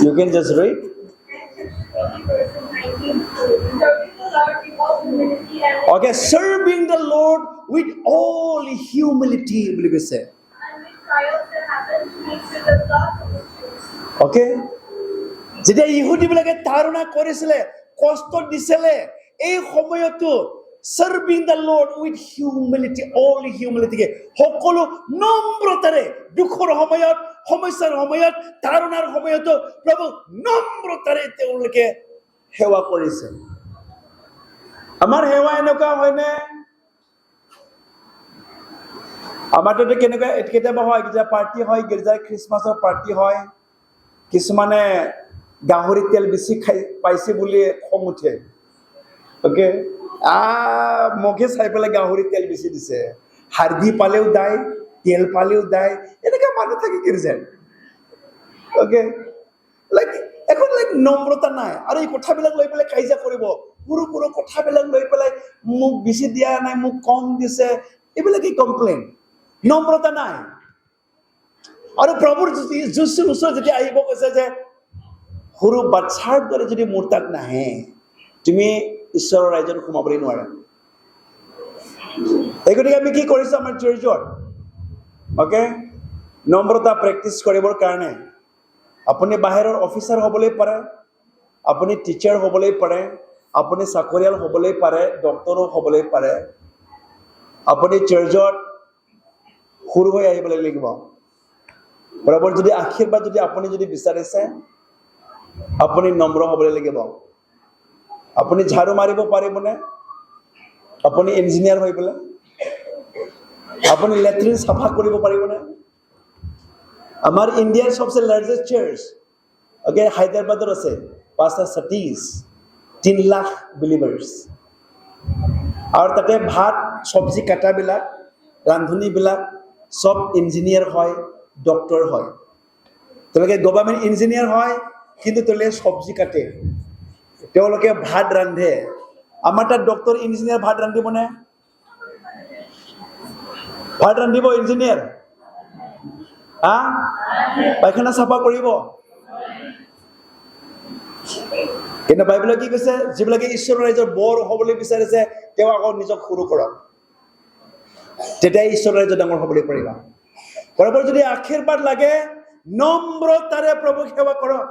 You can just read. Okay, serving the Lord with all humility বুলি কৈছে। Okay, যেতিয়া ইহুদীবিলাকে তাৰণা কৰিছিলে, কষ্ট দিছিলে, এই সময়তো serving the Lord with humility, all humility, সকলো নম্ৰতাৰে, দুখৰ সময়ত, সমস্যাৰ সময়ত, তাৰণাৰ সময়তো প্ৰভু নম্ৰতাৰে তেওঁলোকে সেৱা কৰিছে। আমাৰ সেৱা এনেকুৱা হয়নে? আমাৰ তাতে কেনেকুৱা কেতিয়াবা হয়, কেতিয়াবা পাৰ্টি হয়, গীৰ্জাৰ খ্ৰীষ্টমাছৰ পাৰ্টি হয়, কিছুমানে গাহৰি তেল বেছি খাই পাইছে বুলি খং উঠে। অ'কে, মোকে চাই পেলাই গাহৰি তেল বেছি দিছে, হাৰ্দি পালেও দায়, তেল পালেও দায়, এনেকুৱা মানুহ থাকে গীৰ্জাত। অ'কে লাইক এখন লাইক নম্ৰতা নাই আৰু এই কথাবিলাক লৈ পেলাই কাজিয়া কৰিব সৰু সৰু কথাবিলাক লৈ পেলাই মোক বেছি দিয়া নাই মোক কম দিছে এইবিলাকেই কমপ্লেইন নম্ৰতা নাই আৰু প্ৰভুৰ যীশুৰ ওচৰত যেতিয়া আহিব কৈছে যে সৰু বাচ্চাৰ দৰে যদি মোৰ তাত নাহে তুমি ঈশ্বৰৰ ৰাজ্যত সোমাবলৈ নোৱাৰা এই গতিকে আমি কি কৰিছো আমাৰ চাৰ্চত অ'কে নম্ৰতা প্ৰেক্টিচ কৰিবৰ কাৰণে আপুনি বাহিৰৰ অফিচাৰ হ'বলৈ পাৰে আপুনি টিচাৰ হ'বলৈ পাৰে আপুনি চাকৰিয়াল হ'বলৈ পাৰে ডক্টৰো হ'বলৈ পাৰে আপুনি চাৰ্চত সৰু হৈ আহিবলৈ লাগিব প্ৰভুৰ যদি আশীৰ্বাদ যদি আপুনি যদি বিচাৰিছে আপুনি নম্ৰ হ'বলৈ লাগিব আপুনি ঝাৰু মাৰিব পাৰিবনে আপুনি ইঞ্জিনিয়াৰ হৈ পেলাই আপুনি লেট্ৰিন চাফা কৰিব পাৰিবনে আমাৰ ইণ্ডিয়াৰ সবচে লাৰ্জেষ্ট চাৰ্চ অ'কে হায়দৰাবাদত আছে পাষ্টাৰ সতীশ 3 লাখ বিলিভাৰ্ছ আৰু তাতে ভাত চব্জি কাটাবিলাক ৰান্ধনীবিলাক সব ইঞ্জিনিয়াৰ হয় ডক্টৰ হয় তেওঁলোকে গভৰ্ণমেণ্ট ইঞ্জিনিয়াৰ হয় কিন্তু তেওঁলোকে চব্জি কাটে তেওঁলোকে ভাত ৰান্ধে আমাৰ তাত ডক্টৰ ইঞ্জিনিয়াৰ ভাত ৰান্ধিবনে ভাত ৰান্ধিব ইঞ্জিনিয়াৰ পায়খানা চাফা কৰিব কিন্তু বাইবেলত কি কৈছে যিবিলাকে ঈশ্বৰৰ ৰাজ্যৰ বৰ হ'বলৈ বিচাৰিছে তেওঁ আকৌ নিজক সৰু কৰক তেতিয়া ঈশ্বৰৰ ৰাজ্য ডাঙৰ হ'বলৈ পাৰিবা প্ৰভুৰ যদি আশীৰ্বাদ লাগে নম্ৰতাৰে প্ৰভুক সেৱা কৰক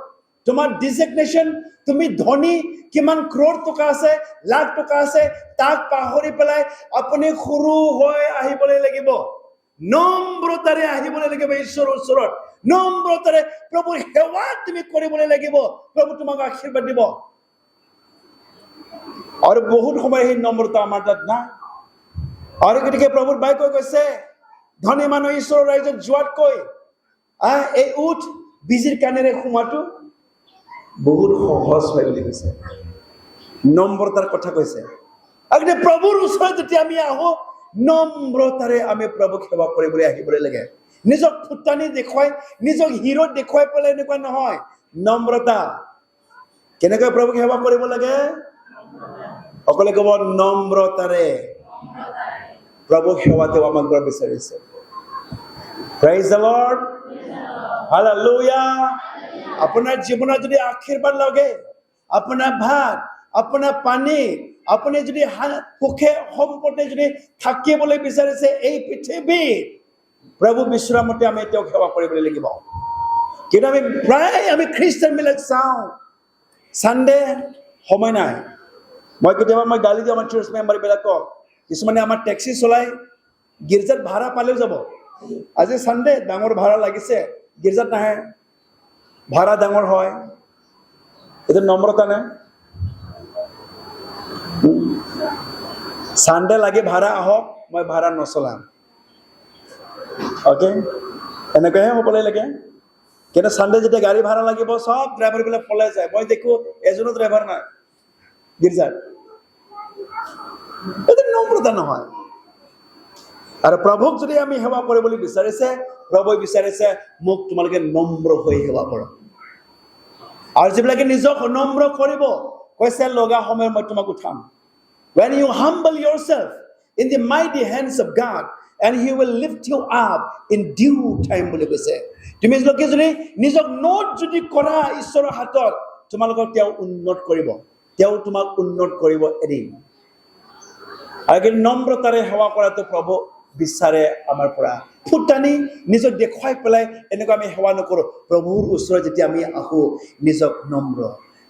তোমাৰ ডিজিগনেশ্যন তুমি ধনী কিমান ক্ৰ'ৰ টকা আছে লাখ টকা আছে তাক পাহৰি পেলাই আপুনি সৰু হৈ আহিবলৈ লাগিব নম্ৰতাৰে আহিবলৈ লাগিব ঈশ্বৰৰ ওচৰত নম্ৰতাৰে প্ৰভুৰ সেৱা তুমি কৰিবলৈ লাগিব প্ৰভু তোমাক আশীৰ্বাদ দিব আৰু বহুত সময় সেই নম্ৰতা আমাৰ তাত নাই আৰু গতিকে প্ৰভুৰ বাক্য কৈছে ধনী মানুহ ঈশ্বৰৰ ৰাজ্যত যোৱাতকৈ এই উঠ বিজিৰ কাণেৰে সোমাটো বহুত সহজ হয় বুলি কৈছে নম্ৰতাৰ কথা কৈছে আৰু প্ৰভুৰ ওচৰত যেতিয়া আমি আহো নম্ৰতাৰে আমি প্ৰভুক সেৱা কৰিবলৈ আহিবলৈ লাগে নিজক ফুটানি দেখুৱাই নিজক হিৰো দেখুৱাই পেলাই এনেকুৱা নহয় নম্ৰতা কেনেকৈ প্ৰভুক সেৱা কৰিব লাগে সকলে ক'ব নম্ৰতাৰে প্ৰভুক সেৱা তেওঁ আমাক কৰা বিচাৰিছে প্ৰেইজ দ্য লৰ্ড হালেলুয়া আপোনাৰ জীৱনত যদি আশীৰ্বাদ লাগে আপোনাৰ ভাত আপোনাৰ পানী আপুনি যদি সুখে সম্পদে যদি থাকিবলৈ বিচাৰিছে এই পৃথিৱীত প্ৰভু বিশ্ৰামতে আমি তেওঁক সেৱা কৰিবলৈ লাগিব কিন্তু আমি প্ৰায় আমি খ্ৰীষ্টানবিলাক চাওঁ সানডে সময় নাই মই কেতিয়াবা মই গালি দিওঁ আমাৰ চাৰ্চ মেম্বাৰবিলাকক কিছুমানে আমাৰ টেক্সি চলাই গীৰ্জাত ভাড়া পালেও যাব আজি সানডে ডাঙৰ ভাড়া লাগিছে গীৰ্জাত নাহে ভাড়া ডাঙৰ হয় এইটো নম্ৰতা নে সানডে লাগে ভাড়া আহক মই ভাড়া নচলাম অ'কে এনেকৈহে হ'বলৈ লাগে কিন্তু সানডে যেতিয়া গাড়ী ভাড়া লাগিব সব ড্ৰাইভাৰবিলাক পলাই যায় মই দেখো এজনো ড্ৰাইভাৰ নাই গীৰ্জাত এইটো নম্ৰতা নহয় আৰু প্ৰভুক যদি আমি সেৱা কৰিবলৈ বিচাৰিছে প্ৰভুৱে বিচাৰিছে মোক তোমালোকে নম্ৰ হৈ সেৱা কৰক আৰু যিবিলাকে নিজক নম্ৰ কৰিব কৈছে লগা সময়ত মই তোমাক উঠাম when you humble yourself in the mighty hands of God and he will lift you up in due time বুলি কৈছে তুমি লোকে যদি নিজক নোট যদি কৰা ঈশ্বৰৰ হাতত তোমালোকক তেওঁ উন্নত কৰিব তেওঁ তোমাক উন্নত কৰিব এদিন আৰু নম্ৰতাৰে সেৱা কৰাটো প্ৰভু বিচাৰে আমাৰ পৰা ফুটানি নিজক দেখুৱাই পেলাই এনেকুৱা আমি সেৱা নকৰোঁ প্ৰভুৰ ওচৰত যেতিয়া আমি আহোঁ নিজক নম্ৰ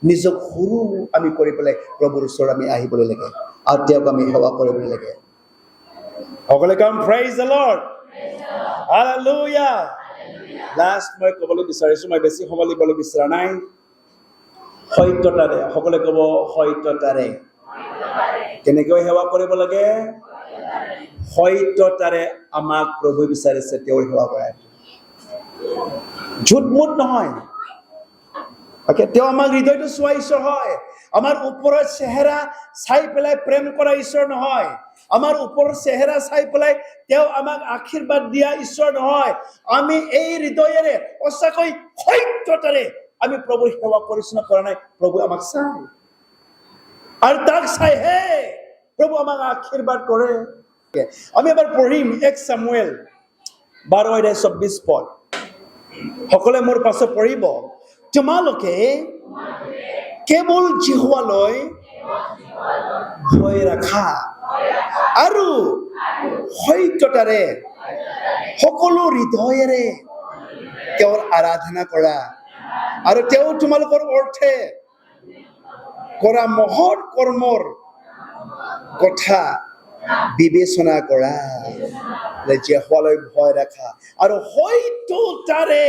নিজক সৰু আমি কৰি পেলাই প্ৰভুৰ ওচৰত আমি আহিবলৈ লাগে আৰু তেওঁক আমি সেৱা কৰিবলৈ লাগে সকলোৱে কাম praise the Lord hallelujah last মই ক'বলৈ বিচাৰিছোঁ মই বেছি সময় লিবলৈ বিচৰা নাই সত্যতাৰে সকলোৱে ক'ব সত্যতাৰে কেনেকৈ সেৱা কৰিব লাগে সত্যতাৰে আমাক প্ৰভু বিচাৰিছে তেওঁৰ সেৱা কৰাটো ঝুটমুট নহয় তেওঁ আমাক হৃদয়টো চোৱা ঈশ্বৰ হয় আমাৰ ওপৰৰ চেহেৰা চাই পেলাই প্ৰেম কৰা ঈশ্বৰ নহয়। আমাৰ ওপৰৰ চেহেৰা চাই পেলাই তেওঁ আমাক আশীৰ্বাদ দিয়া ঈশ্বৰ নহয়। আমি এই হৃদয়েৰে সঁচাকৈ সত্যতাৰে আমি প্ৰভুৰ সেৱা কৰিছো না কৰা নাই, প্ৰভু আমাক চাই আৰু তাক চাইহে প্ৰভু আমাক আশীৰ্বাদ কৰে। আমি এবাৰ পঢ়িম 1 সামুৱেল 12:24 সকলোৱে মোৰ পাছত পঢ়িব। তোমালোকে কেৱল জিহুৱালৈ ভয় ৰাখা আৰু সত্যতাৰে সকলো হৃদয়েৰে তেওঁৰ আৰাধনা কৰা আৰু তেওঁ তোমালোকৰ অৰ্থে কৰা মহৎ কৰ্মৰ কথা বিবেচনা কৰা। জিহুৱালৈ ভয় ৰাখা আৰু সত্যতাৰে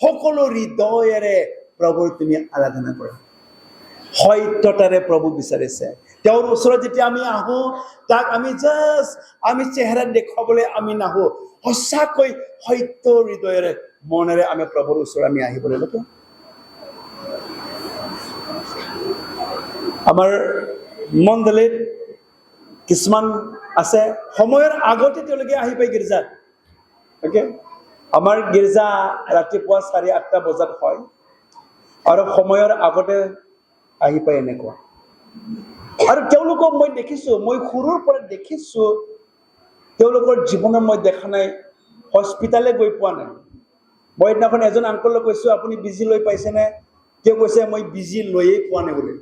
সকলো হৃদয়েৰে প্ৰভুৰ তুমি আৰাধনা কৰা। সত্যতাৰে প্ৰভু বিচাৰিছে। তেওঁৰ ওচৰত যেতিয়া আমি আহো, তাক আমি আমি চেহেৰা দেখুৱাবলৈ আমি নাহো, সঁচাকৈ সত্য হৃদয়েৰে মনেৰে আমি প্ৰভুৰ ওচৰত আমি আহিবলৈ লাগে। আমাৰ মণ্ডলীত কিছুমান আছে সময়ৰ আগতে তেওঁলোকে আহি পায় গীৰ্জাত। অ'কে, আমাৰ গীৰ্জা ৰাতিপুৱা 8:30 বজাত হয় আৰু সময়ৰ আগতে আহি পায় এনেকুৱা। আৰু তেওঁলোকক মই দেখিছো, মই সৰুৰ পৰা দেখিছো, তেওঁলোকৰ জীৱনত মই দেখা নাই হস্পিটালে গৈ পোৱা নাই। মই এদিনাখন এজন আংকলক কৈছো, আপুনি বিজি লৈ পাইছেনে? তেওঁ কৈছে মই বিজি লৈয়ে পোৱা নাই বুলি।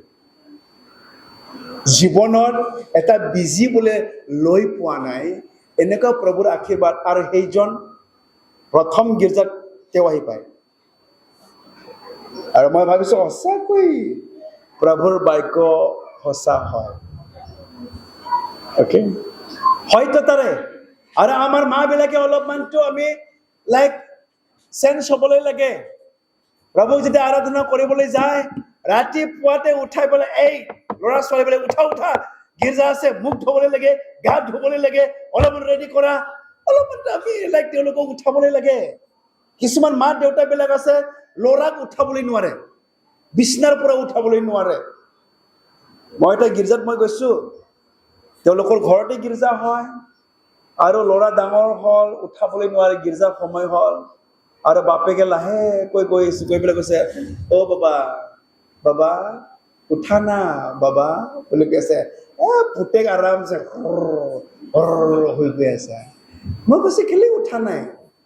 জীৱনত এটা বিজি বোলে লৈ পোৱা নাই, এনেকুৱা প্ৰভুৰ আশীৰ্বাদ। আৰু সেইজন প্ৰথম গীৰ্জাত তেওঁ আহি পায়। আৰু মই ভাবিছো সঁচাকৈ প্ৰভুৰ বাক্য সঁচা হয়। অ'কে, সত্যতাৰে। আৰু আমাৰ মা বিলাকে অলপমানটো আমি লাইক চেঞ্জ হ'বলৈ লাগে। প্ৰভুক যেতিয়া আৰাধনা কৰিবলৈ যায়, ৰাতিপুৱাতে উঠাই পেলাই এই ল'ৰা ছোৱালীবিলাক উঠা গীৰ্জা আছে, মুখ ধুবলৈ লাগে, গা ধুবলৈ লাগে, অলপমান ৰেডি কৰা, অলপমান আমি লাইক তেওঁলোকক উঠাবলৈ লাগে। কিছুমান মা দেউতাবিলাক আছে ল'ৰাক উঠাবলৈ নোৱাৰে, বিছনাৰ পৰা উঠাবলৈ নোৱাৰে। মই এটা গীৰ্জাত মই গৈছো, তেওঁলোকৰ ঘৰতে গীৰ্জা হয় আৰু ল'ৰা ডাঙৰ হ'ল, উঠাবলৈ নোৱাৰে, গীৰ্জাৰ সময় হ'ল আৰু বাপেকে লাহেকৈ গৈ পেলাই কৈছে, অ' বাবা উঠা না বাবা বুলি কৈছে। পুতেক আৰামছে হৈ গৈ আছে। মই কৈছো কেলে উঠা নাই?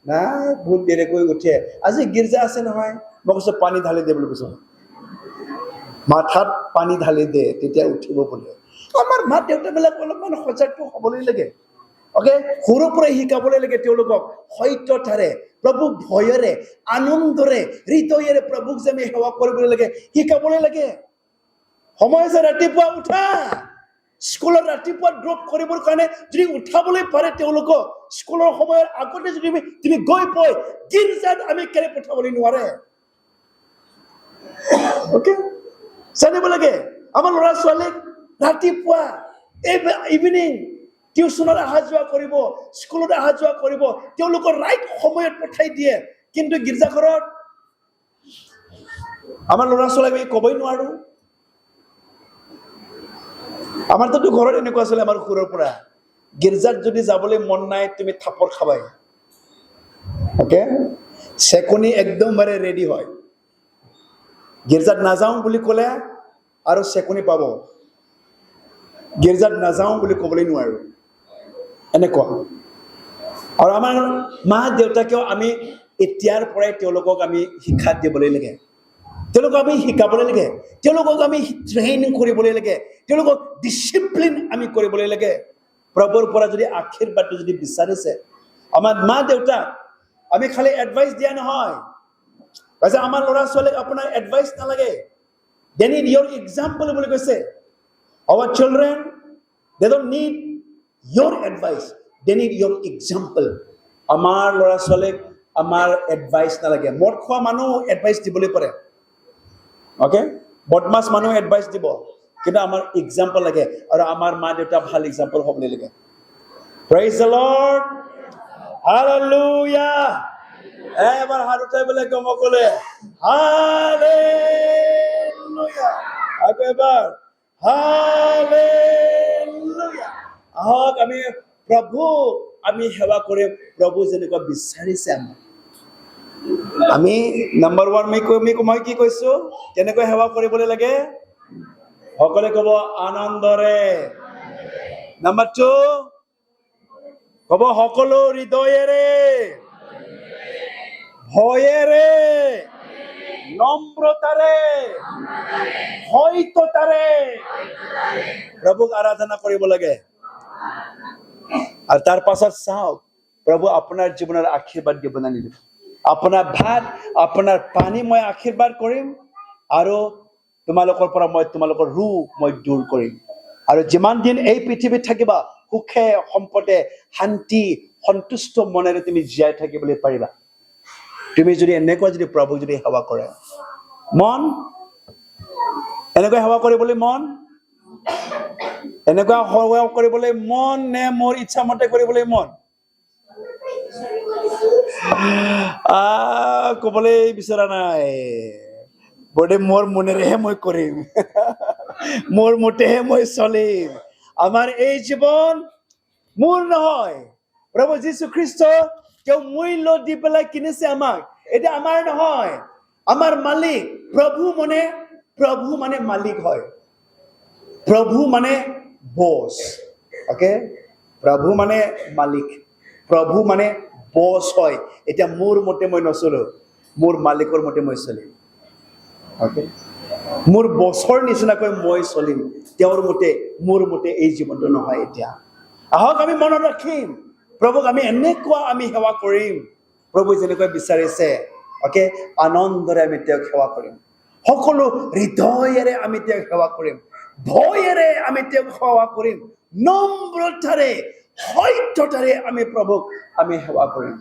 নাই, বহুত দেৰিকৈ উঠে, আজি গীৰ্জা আছে নহয়। মই কৈছো পানী ঢালি দে বুলি কৈছো, মাথাত পানী ঢালি দে, তেতিয়া উঠিব বোলে। আমাৰ মা দেউতাবিলাক অলপমান সজাগটো হ'বলৈ লাগে। অ'কে, সৰুৰ পৰাই শিকাবলৈ লাগে তেওঁলোকক সত্যতাৰে, প্ৰভুক ভয়েৰে, আনন্দৰে, হৃদয়েৰে প্ৰভুক যে আমি সেৱা কৰিবলৈ লাগে, শিকাবলৈ লাগে। সময় আছে ৰাতিপুৱা উঠা, স্কুলত ৰাতিপুৱা ড্ৰপ কৰিবৰ কাৰণে যদি উঠাবলৈ পাৰে তেওঁলোকক, স্কুলৰ সময়ৰ আগতে যদি তুমি গৈ পই গীৰ্জাত আমি কেলে পঠাবলৈ নোৱাৰে? অ'কে, জানিব লাগে। আমাৰ ল'ৰা ছোৱালীক ৰাতিপুৱা ইভিনিং টিউচনত অহা যোৱা কৰিব, স্কুলত অহা যোৱা কৰিব, তেওঁলোকৰ ৰাইট সময়ত পঠাই দিয়ে। কিন্তু গীৰ্জাঘৰত আমাৰ ল'ৰা ছোৱালীক আমি ক'বই নোৱাৰো। আমাৰতো ঘৰত এনেকুৱা আছিলে, আমাৰ সৰুৰ পৰা গীৰ্জাত যদি যাবলৈ মন নাই, তুমি থাপৰ খাবাই। অ'কে, চেকনি একদমবাৰে ৰেডি হয়। গীৰ্জাত নাযাওঁ বুলি ক'লে আৰু চেকনি পাব, গীৰ্জাত নাযাওঁ বুলি ক'বলৈ নোৱাৰো, এনেকুৱা। আৰু আমাৰ মা দেউতাকেও আমি এতিয়াৰ পৰাই তেওঁলোকক আমি শিক্ষা দিবলৈ লাগে, তেওঁলোকক আমি শিকাবলৈ লাগে, তেওঁলোকক আমি ট্ৰেইনিং কৰিবলৈ লাগে, তেওঁলোকক ডিচিপ্লিন আমি কৰিবলৈ লাগে। প্ৰভুৰ পৰা যদি আশীৰ্বাদটো যদি বিচাৰিছে, আমাৰ মা দেউতা আমি খালি এডভাইচ দিয়া নহয়। কৈছে আমাৰ ল'ৰা ছোৱালীক আপোনাৰ এডভাইচ নালাগে, they need your example বুলি কৈছে। Our children, they don't need your advice, they need your example. আমাৰ ল'ৰা ছোৱালীক আমাৰ এডভাইচ নালাগে। মদ খোৱা মানুহ এডভাইচ দিবলৈ পাৰে, অ'কে, বদমাছ মানুহ এডভাইচ দিব, কিন্তু আমাৰ এক্সাম্পল লাগে আৰু আমাৰ মা দেউতা ভাল এক্সাম্পল হ'বলৈ লাগে। Praise the Lord, hallelujah। এবাৰ হাত উঠাই পেলাই কম ক'লে হালেলুয়া। আকৌ এবাৰ হালেলুয়া। আহক আমি প্ৰভু আমি সেৱা কৰিম, প্ৰভু যেনেকুৱা বিচাৰিছে আমাক। আমি নাম্বাৰ 1 মই কি কৈছো, কেনেকৈ সেৱা কৰিবলৈ লাগে? সকলোৱে ক'ব আনন্দৰে। নাম্বাৰ 2 ক'ব সকলো হৃদয়েৰে, ভয়েৰে, নম্ৰতাৰে, সত্যতাৰে প্ৰভুক আৰাধনা কৰিব লাগে। আৰু তাৰ পাছত চাওক, প্ৰভু আপোনাৰ জীৱনৰ আশীৰ্বাদ দিব না নিদিব। আপোনাৰ ভাত, আপোনাৰ পানী মই আশীৰ্বাদ কৰিম, আৰু তোমালোকৰ পৰা মই তোমালোকৰ ৰোগ মই দূৰ কৰিম। আৰু যিমান দিন এই পৃথিৱীত থাকিবা, সুখে সম্পদে শান্তি সন্তুষ্ট মনেৰে তুমি জীয়াই থাকিবলৈ পাৰিবা, তুমি যদি এনেকুৱা যদি প্ৰভুক যদি সেৱা কৰে। মন এনেকৈ সেৱা কৰিবলৈ মন, এনেকুৱা সেৱা কৰিবলৈ মন নে মোৰ ইচ্ছা মতে কৰিবলৈ মন? ক'বলৈ বিচৰা নাই, বোধে মোৰ মনেৰেহে মই কৰিম, মোৰ মতেহে মই চলিম। আমাৰ এই জীৱন মোৰ নহয়, প্ৰভু যীশু খ্ৰীষ্ট তেওঁ মূল্য দি পেলাই কিনিছে আমাক, এতিয়া আমাৰ নহয়, আমাৰ মালিক। প্ৰভু মানে মালিক হয়, প্ৰভু মানে বছ। অকে, প্ৰভু মানে মালিক, প্ৰভু মানে বছ হয়। এতিয়া মোৰ মতে মই নচলো, মোৰ মালিকৰ মতে মই চলিম। অকে, মোৰ বছৰ নিচিনাকৈ মই চলিম, তেওঁৰ মতে মোৰ মতে এই জীৱনটো নহয়। এতিয়া আহক আমি মনত ৰাখিম, প্ৰভুক আমি এনেকুৱা আমি সেৱা কৰিম, প্ৰভু যেনেকৈ বিচাৰিছে। অকে, আনন্দৰে আমি তেওঁক সেৱা কৰিম, সকলো হৃদয়েৰে আমি তেওঁক সেৱা কৰিম, ভয়েৰে আমি তেওঁক সেৱা কৰিম, নম্ৰতাৰে সত্যতাৰে আমি প্ৰভুক আমি সেৱা কৰিম।